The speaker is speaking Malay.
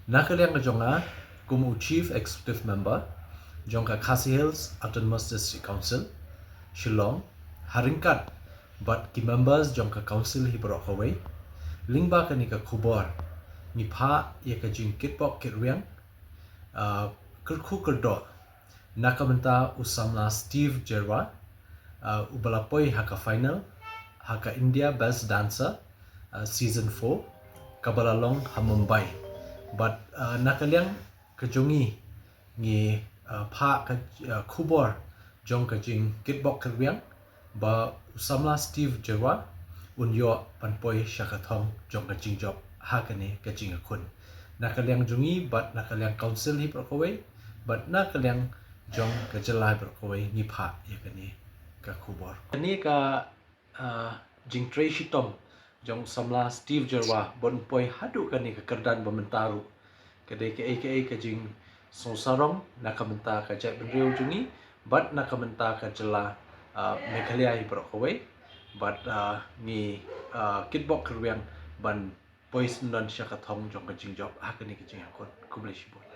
Nakaliang ka jonga kumu Chief Executive Member jongka Khasi Hills Autonomous District Council Shillong haringkat but ki members jongka council hi borok kawai lingba ka ni ka khubor ni pha ye ka jing kitbok kirwiang kerku kerdo nakamenta usamla Steve Jyrwa ubalapoi haka final haka India Best Dancer season 4 kabalalong ha Mumbai but nakaliang kejongi ni pha ka khubor jong ka jing kitbok kirwiang ba usamla Steve Jyrwa unyo panpoi shakathong jong ka jing job hakane ka jing akun nakaliang jungi but nakaliang council hi prokowai but nakaliang jong ka jylla prokowai ni pha yakani ka khubor ani ka jing trei shitom jong samla Steve Jyrwa bon poi hadu kani ka kerdan bamentaru kadai ka aka ka jing sonsarong nakamenta ka jai benriu jungi but nakamenta ka jylla Meghalaya hi prokowai but ni kitbok kirwiang ban pois non shakathong jong ka jing job hakani ka jing akon kumle shibot